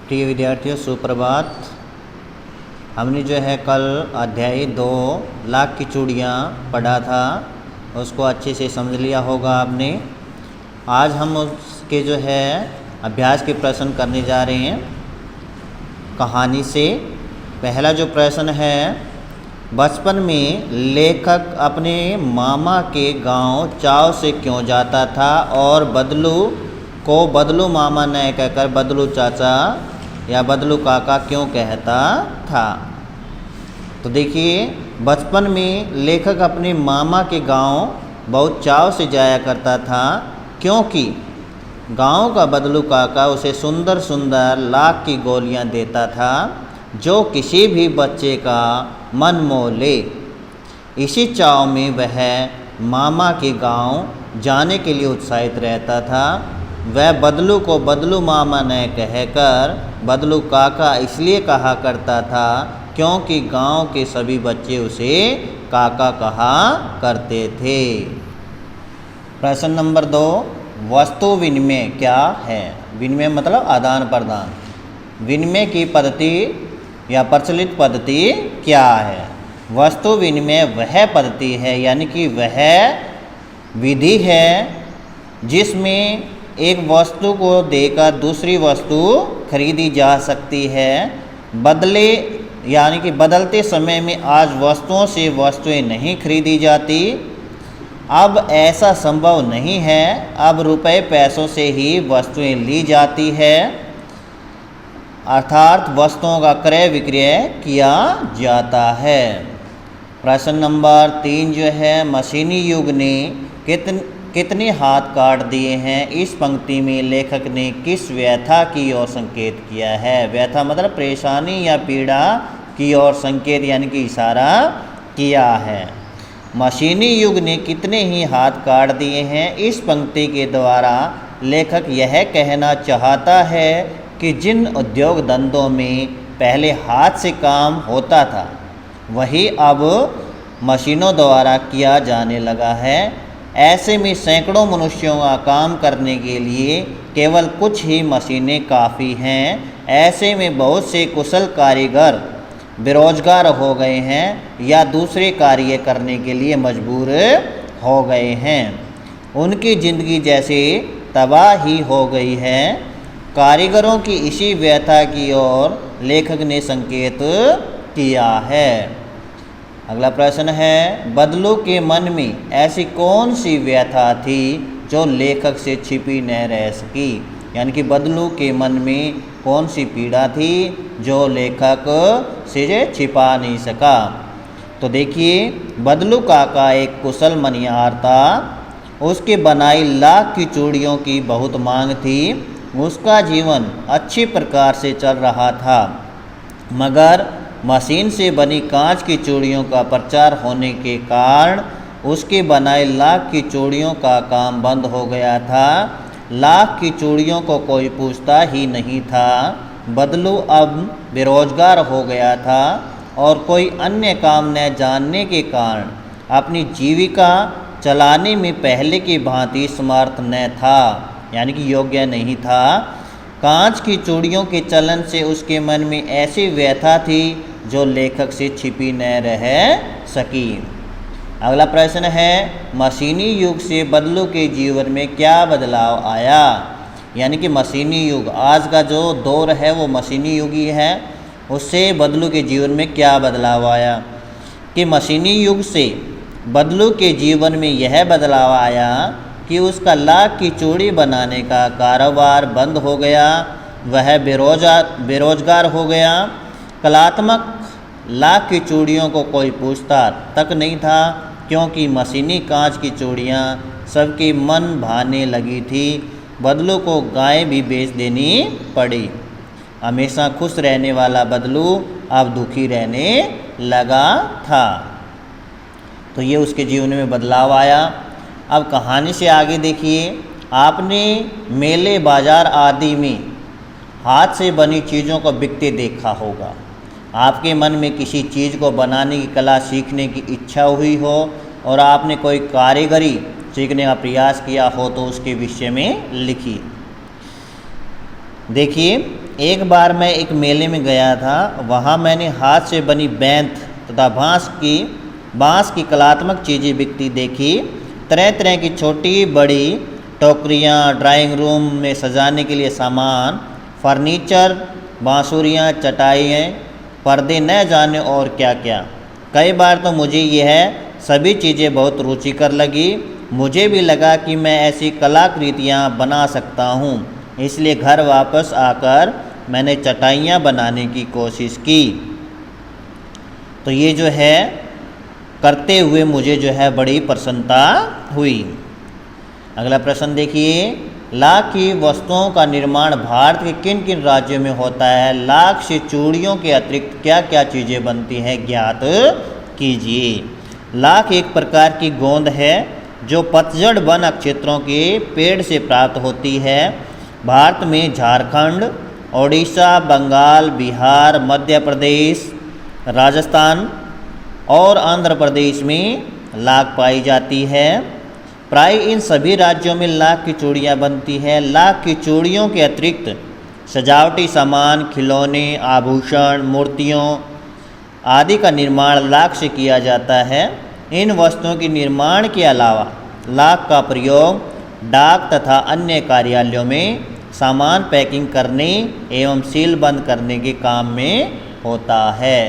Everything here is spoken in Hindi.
प्रिय विद्यार्थियों, सुप्रभात। हमने जो है कल अध्याय 2 लाख की चूड़ियाँ पढ़ा था, उसको अच्छे से समझ लिया होगा आपने। आज हम उसके जो है अभ्यास के प्रश्न करने जा रहे हैं कहानी से। पहला जो प्रश्न है, बचपन में लेखक अपने मामा के गांव चाव से क्यों जाता था और बदलू को बदलू मामा न कहकर बदलू चाचा या बदलू काका क्यों कहता था। तो देखिए, बचपन में लेखक अपने मामा के गांव बहुत चाव से जाया करता था, क्योंकि गांव का बदलू काका उसे सुंदर सुंदर लाख की गोलियां देता था, जो किसी भी बच्चे का मन मोह ले। इसी चाव में वह मामा के गांव जाने के लिए उत्साहित रहता था। वह बदलू को बदलू मामा न कहकर बदलू काका इसलिए कहा करता था, क्योंकि गांव के सभी बच्चे उसे काका कहा करते थे। प्रश्न नंबर 2, वस्तु विनिमय क्या है? विनिमय मतलब आदान प्रदान। विनिमय की पद्धति या प्रचलित पद्धति क्या है? वस्तु विनिमय वह पद्धति है, यानी कि वह विधि है जिसमें एक वस्तु को देकर दूसरी वस्तु खरीदी जा सकती है। बदले यानी कि बदलते समय में आज वस्तुओं से वस्तुएं नहीं खरीदी जाती। अब ऐसा संभव नहीं है। अब रुपए पैसों से ही वस्तुएं ली जाती है, अर्थात वस्तुओं का क्रय विक्रय किया जाता है। प्रश्न नंबर 3 जो है, मशीनी युग ने कितने हाथ काट दिए हैं? इस पंक्ति में लेखक ने किस व्यथा की ओर संकेत किया है? व्यथा मतलब परेशानी या पीड़ा की ओर संकेत यानी कि इशारा किया है। मशीनी युग ने कितने ही हाथ काट दिए हैं, इस पंक्ति के द्वारा लेखक यह कहना चाहता है कि जिन उद्योग धंधों में पहले हाथ से काम होता था, वही अब मशीनों द्वारा किया जाने लगा है। ऐसे में सैकड़ों मनुष्यों का काम करने के लिए केवल कुछ ही मशीनें काफ़ी हैं। ऐसे में बहुत से कुशल कारीगर बेरोजगार हो गए हैं या दूसरे कार्य करने के लिए मजबूर हो गए हैं। उनकी ज़िंदगी जैसे तबाह ही हो गई है। कारीगरों की इसी व्यथा की ओर लेखक ने संकेत किया है। अगला प्रश्न है, बदलू के मन में ऐसी कौन सी व्यथा थी जो लेखक से छिपी न रह सकी? यानी कि बदलू के मन में कौन सी पीड़ा थी जो लेखक से छिपा नहीं सका? तो देखिए, बदलू काका एक कुशल मनिहार था। उसके बनाई लाख की चूड़ियों की बहुत मांग थी। उसका जीवन अच्छी प्रकार से चल रहा था, मगर मशीन से बनी कांच की चूड़ियों का प्रचार होने के कारण उसके बनाए लाख की चूड़ियों का काम बंद हो गया था। लाख की चूड़ियों को कोई पूछता ही नहीं था। बदलू अब बेरोजगार हो गया था और कोई अन्य काम न जानने के कारण अपनी जीविका चलाने में पहले की भांति समर्थ न था, यानी कि योग्य नहीं था। कांच की चूड़ियों के चलन से उसके मन में ऐसी व्यथा थी जो लेखक से छिपी न रह सकी। अगला प्रश्न है, मशीनी युग से बदलू के जीवन में क्या बदलाव आया? यानी कि मशीनी युग, आज का जो दौर है वो मशीनी युग ही है, उससे बदलू के जीवन में क्या बदलाव आया? कि मशीनी युग से बदलू के जीवन में यह बदलाव आया कि उसका लाख की चूड़ी बनाने का कारोबार बंद हो गया। वह बेरोजगार हो गया। कलात्मक लाख की चूड़ियों को कोई पूछता तक नहीं था, क्योंकि मशीनी कांच की चूड़ियाँ सबके मन भाने लगी थी। बदलू को गाय भी बेच देनी पड़ी। हमेशा खुश रहने वाला बदलू अब दुखी रहने लगा था। तो ये उसके जीवन में बदलाव आया। अब कहानी से आगे देखिए, आपने मेले बाजार आदि में हाथ से बनी चीज़ों को बिकते देखा होगा। आपके मन में किसी चीज़ को बनाने की कला सीखने की इच्छा हुई हो और आपने कोई कारीगरी सीखने का प्रयास किया हो तो उसके विषय में लिखिए। देखिए, एक बार मैं एक मेले में गया था, वहाँ मैंने हाथ से बनी बैंत तथा बाँस की कलात्मक चीज़ें बिकती देखी। तरह तरह की छोटी बड़ी टोकरियाँ, ड्राइंग रूम में सजाने के लिए सामान, फर्नीचर, बांसुरियाँ, चटाइयाँ, पर्दे, न जाने और क्या क्या। कई बार तो मुझे यह सभी चीज़ें बहुत रुचिकर लगी। मुझे भी लगा कि मैं ऐसी कलाकृतियाँ बना सकता हूँ, इसलिए घर वापस आकर मैंने चटाइयाँ बनाने की कोशिश की। तो ये जो है करते हुए मुझे जो है बड़ी प्रसन्नता हुई। अगला प्रश्न देखिए, लाख की वस्तुओं का निर्माण भारत के किन किन राज्यों में होता है? लाख से चूड़ियों के अतिरिक्त क्या क्या चीज़ें बनती हैं, ज्ञात कीजिए। लाख एक प्रकार की गोंद है जो पतझड़ वन क्षेत्रों के पेड़ से प्राप्त होती है। भारत में झारखंड, ओडिशा, बंगाल, बिहार, मध्य प्रदेश, राजस्थान और आंध्र प्रदेश में लाख पाई जाती है। प्राय इन सभी राज्यों में लाख की चूड़ियाँ बनती हैं। लाख की चूड़ियों के अतिरिक्त सजावटी सामान, खिलौने, आभूषण, मूर्तियों आदि का निर्माण लाख से किया जाता है। इन वस्तुओं के निर्माण के अलावा लाख का प्रयोग डाक तथा अन्य कार्यालयों में सामान पैकिंग करने एवं सील बंद करने के काम में होता है।